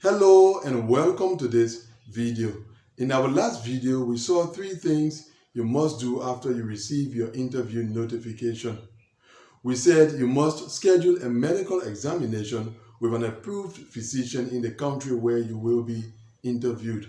Hello and welcome to this video. In our last video, we saw 3 things you must do after you receive your interview notification. We said you must schedule a medical examination with an approved physician in the country where you will be interviewed.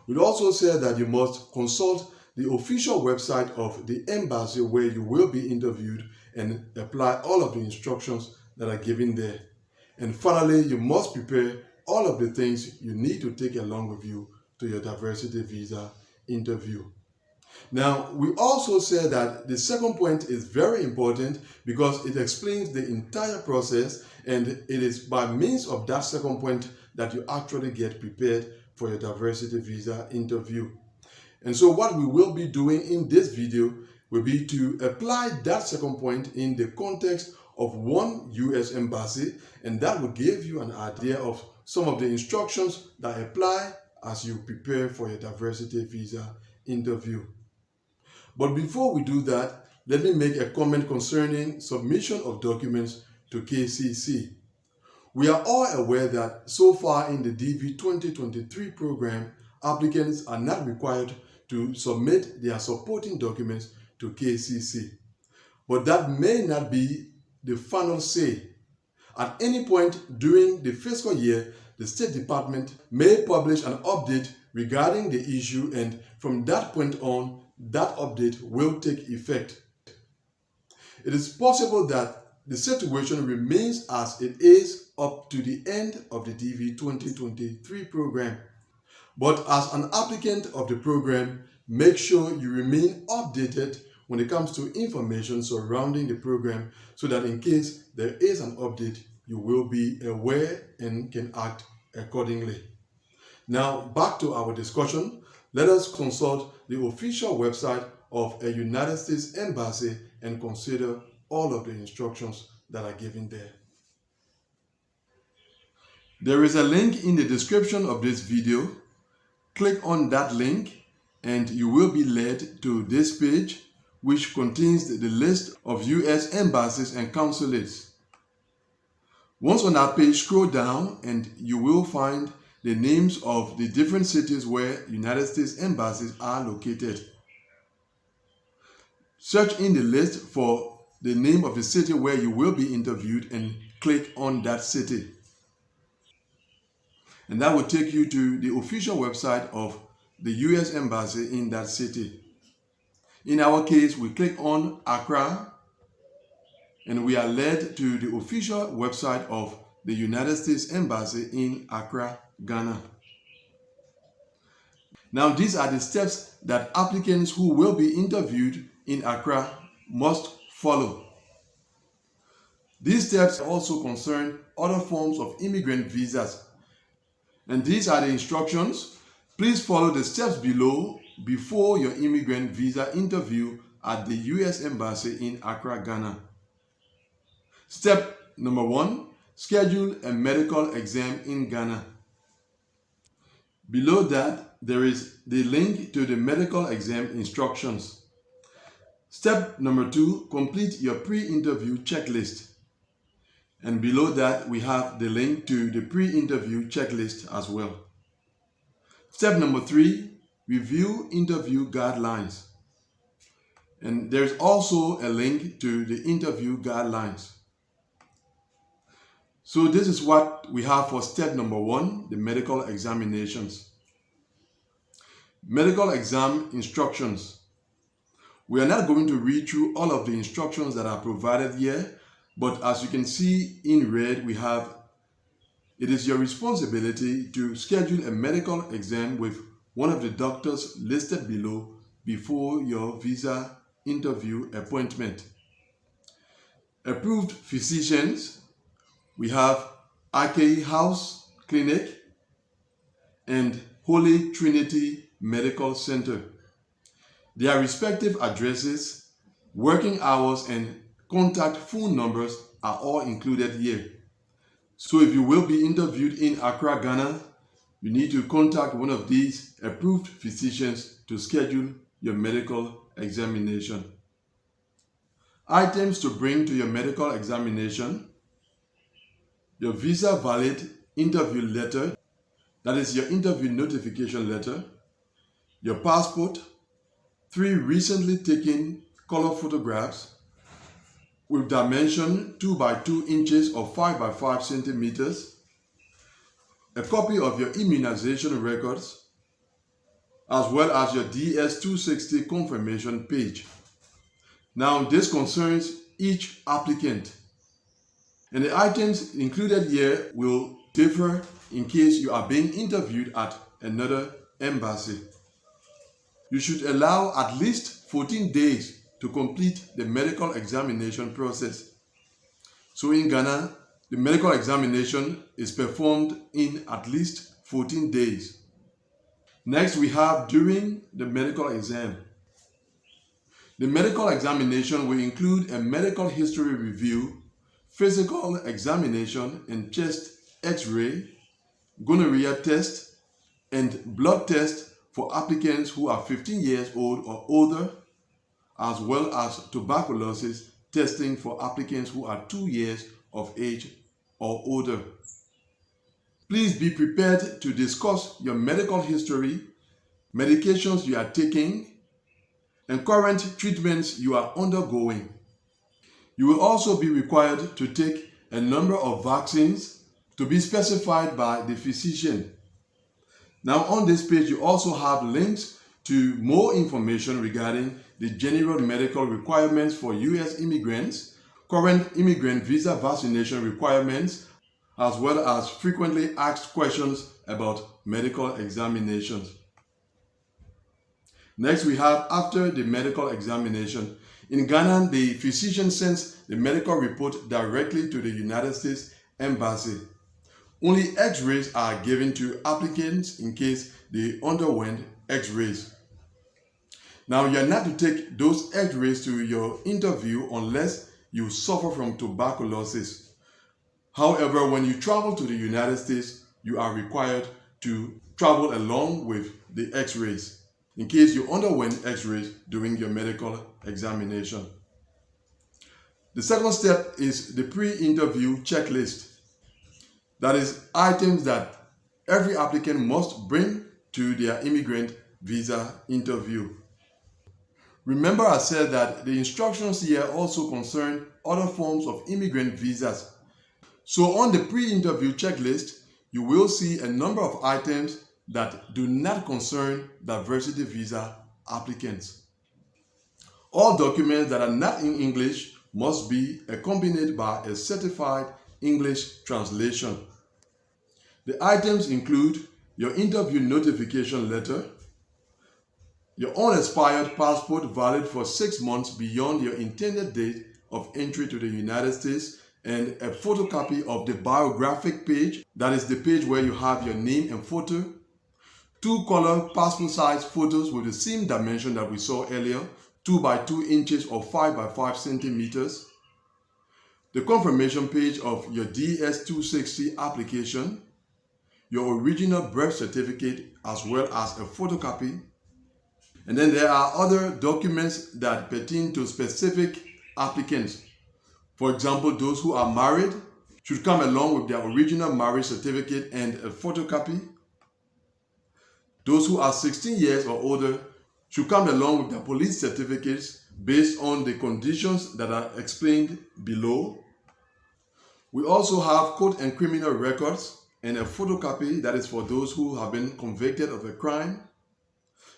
We also said that you must consult the official website of the embassy where you will be interviewed and apply all of the instructions that are given there. And finally, you must prepare all of the things you need to take along with you to your diversity visa interview. Now, we also said that the second point is very important because it explains the entire process, and it is by means of that second point that you actually get prepared for your diversity visa interview. And so what we will be doing in this video will be to apply that second point in the context of one US embassy, and that will give you an idea of some of the instructions that apply as you prepare for your diversity visa interview. But before we do that, let me make a comment concerning submission of documents to KCC. We are all aware that so far in the DV 2023 program, applicants are not required to submit their supporting documents to KCC. But that may not be the final say. At any point during the fiscal year, the State Department may publish an update regarding the issue, and from that point on, that update will take effect. It is possible that the situation remains as it is up to the end of the DV 2023 program. But as an applicant of the program, make sure you remain updated when it comes to information surrounding the program so that in case there is an update, you will be aware and can act accordingly. Now, back to our discussion. Let us consult the official website of a United States embassy and consider all of the instructions that are given there. There is a link in the description of this video. Click on that link and you will be led to this page, which contains the list of US embassies and consulates. Once on that page, scroll down and you will find the names of the different cities where United States embassies are located. Search in the list for the name of the city where you will be interviewed and click on that city. And that will take you to the official website of the US embassy in that city. In our case, we click on Accra and we are led to the official website of the United States Embassy in Accra, Ghana. Now, these are the steps that applicants who will be interviewed in Accra must follow. These steps also concern other forms of immigrant visas. And these are the instructions. Please follow the steps below before your immigrant visa interview at the US Embassy in Accra, Ghana. Step number 1, schedule a medical exam in Ghana. Below that, there is the link to the medical exam instructions. Step number 2, complete your pre-interview checklist. And below that, we have the link to the pre-interview checklist as well. Step number 3, review interview guidelines. And there's also a link to the interview guidelines. So this is what we have for step number 1, the medical examinations. Medical exam instructions. We are not going to read through all of the instructions that are provided here, but as you can see in red, we have, it is your responsibility to schedule a medical exam with one of the doctors listed below before your visa interview appointment. Approved physicians. We have Ake House Clinic and Holy Trinity Medical Center. Their respective addresses, working hours, and contact phone numbers are all included here. So if you will be interviewed in Accra, Ghana, you need to contact one of these approved physicians to schedule your medical examination. Items to bring to your medical examination: your visa valid interview letter, That is your interview notification letter, your passport, 3 recently taken color photographs with dimension 2 by 2 inches or 5 by 5 centimeters, a copy of your immunization records, as well as your DS-260 confirmation page. Now, this concerns each applicant, and the items included here will differ in case you are being interviewed at another embassy. You should allow at least 14 days to complete the medical examination process. So in Ghana, the medical examination is performed in at least 14 days. Next, we have during the medical exam. The medical examination will include a medical history review, physical examination and chest X-ray, gonorrhea test, and blood test for applicants who are 15 years old or older, as well as tuberculosis testing for applicants who are 2 years of age or older. Please be prepared to discuss your medical history, medications you are taking, and current treatments you are undergoing. You will also be required to take a number of vaccines to be specified by the physician. Now on this page, you also have links to more information regarding the general medical requirements for U.S. immigrants, current immigrant visa vaccination requirements, as well as frequently asked questions about medical examinations. Next, we have after the medical examination. In Ghana, the physician sends the medical report directly to the United States Embassy. Only X-rays are given to applicants in case they underwent X-rays. Now, you're not to take those X-rays to your interview unless you suffer from tuberculosis. However, when you travel to the United States, you are required to travel along with the X-rays in case you underwent X-rays during your medical examination. The second step is the pre-interview checklist. That is items that every applicant must bring to their immigrant visa interview. Remember, I said that the instructions here also concern other forms of immigrant visas. So on the pre-interview checklist, you will see a number of items that do not concern diversity visa applicants. All documents that are not in English must be accompanied by a certified English translation. The items include your interview notification letter, your unexpired passport valid for 6 months beyond your intended date of entry to the United States, and a photocopy of the biographic page, that is the page where you have your name and photo, 2 color passport size photos with the same dimension that we saw earlier, 2 by 2 inches or 5 by 5 centimeters, the confirmation page of your DS-260 application, your original birth certificate as well as a photocopy. And then there are other documents that pertain to specific applicants. For example, those who are married should come along with their original marriage certificate and a photocopy. Those who are 16 years or older should come along with their police certificates based on the conditions that are explained below. We also have court and criminal records and a photocopy that is for those who have been convicted of a crime,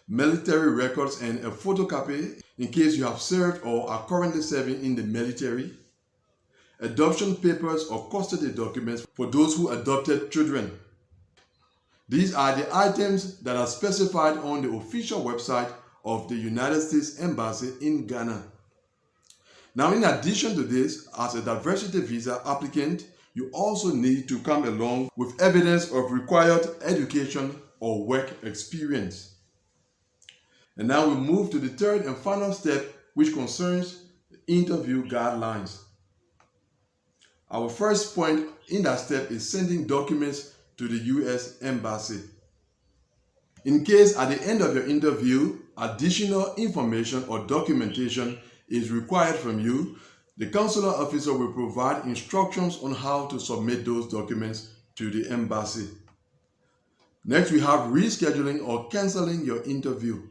military records and a photocopy in case you have served or are currently serving in the military, adoption papers or custody documents for those who adopted children. These are the items that are specified on the official website of the United States Embassy in Ghana. Now, in addition to this, as a diversity visa applicant, you also need to come along with evidence of required education or work experience. And now we move to the third and final step, which concerns interview guidelines. Our first point in that step is sending documents to the U.S. Embassy. In case at the end of your interview, additional information or documentation is required from you, the consular officer will provide instructions on how to submit those documents to the embassy. Next, we have rescheduling or canceling your interview.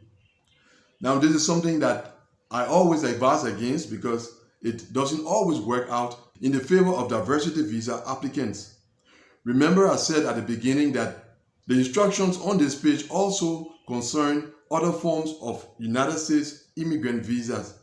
Now, this is something that I always advise against because it doesn't always work out in the favor of diversity visa applicants. Remember, I said at the beginning that the instructions on this page also concern other forms of United States immigrant visas.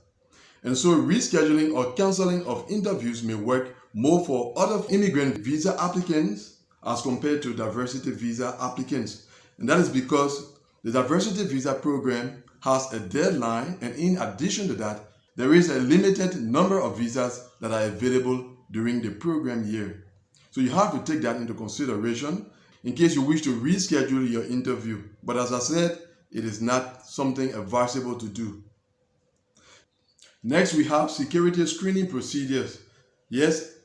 And so rescheduling or canceling of interviews may work more for other immigrant visa applicants as compared to diversity visa applicants. And that is because the diversity visa program has a deadline, and in addition to that, there is a limited number of visas that are available during the program year. So you have to take that into consideration in case you wish to reschedule your interview. But as I said, it is not something advisable to do. Next, we have security screening procedures. Yes,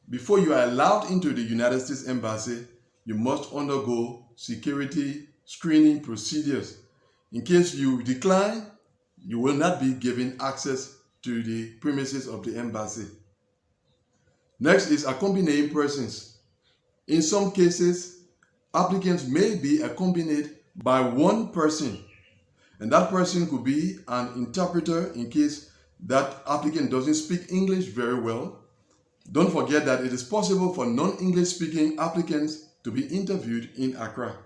before you are allowed into the United States Embassy, you must undergo security screening procedures. In case you decline, you will not be given access to the premises of the embassy. Next is accompanying persons. In some cases, applicants may be accompanied by one person, and that person could be an interpreter in case that applicant doesn't speak English very well. Don't forget that it is possible for non-English speaking applicants to be interviewed in Accra.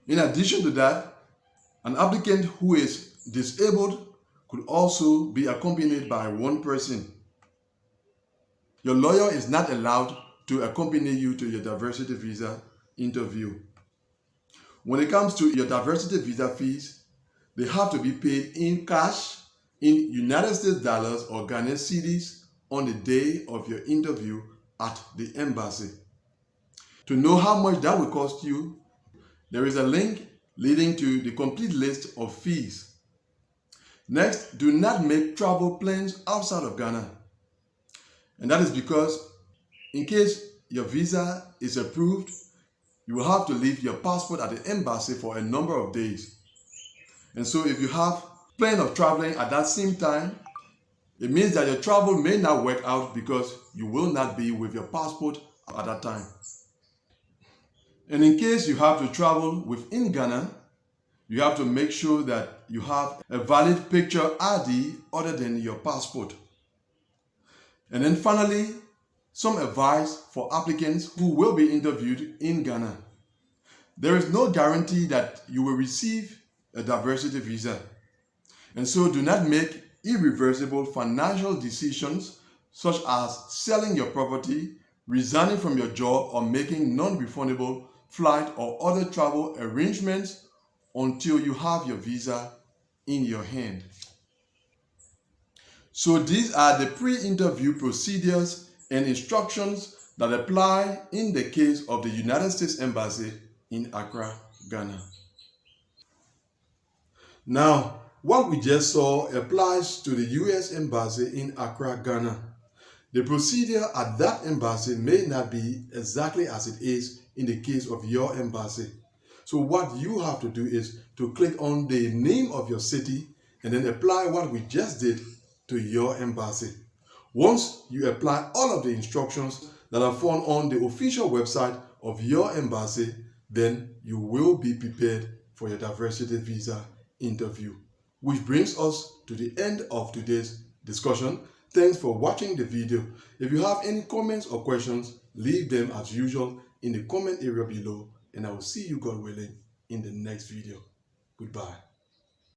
In addition to that, an applicant who is disabled could also be accompanied by one person. Your lawyer is not allowed to accompany you to your diversity visa interview. When it comes to your diversity visa fees, they have to be paid in cash, in United States dollars or Ghanaian cedis on the day of your interview at the embassy. To know how much that will cost you, there is a link leading to the complete list of fees. Next, do not make travel plans outside of Ghana. And that is because in case your visa is approved, you will have to leave your passport at the embassy for a number of days. And so if you have plan of traveling at that same time, it means that your travel may not work out because you will not be with your passport at that time. And in case you have to travel within Ghana, you have to make sure that you have a valid picture ID other than your passport. And then finally, some advice for applicants who will be interviewed in Ghana. There is no guarantee that you will receive a diversity visa. And so do not make irreversible financial decisions such as selling your property, resigning from your job, or making non-refundable flight or other travel arrangements until you have your visa in your hand. So these are the pre-interview procedures and instructions that apply in the case of the United States Embassy in Accra, Ghana. Now, what we just saw applies to the U.S. Embassy in Accra, Ghana. The procedure at that embassy may not be exactly as it is in the case of your embassy. So what you have to do is to click on the name of your city and then apply what we just did to your embassy. Once you apply all of the instructions that are found on the official website of your embassy, then you will be prepared for your diversity visa interview. Which brings us to the end of today's discussion. Thanks for watching the video. If you have any comments or questions, leave them as usual in the comment area below, and I will see you, God willing, in the next video. Goodbye.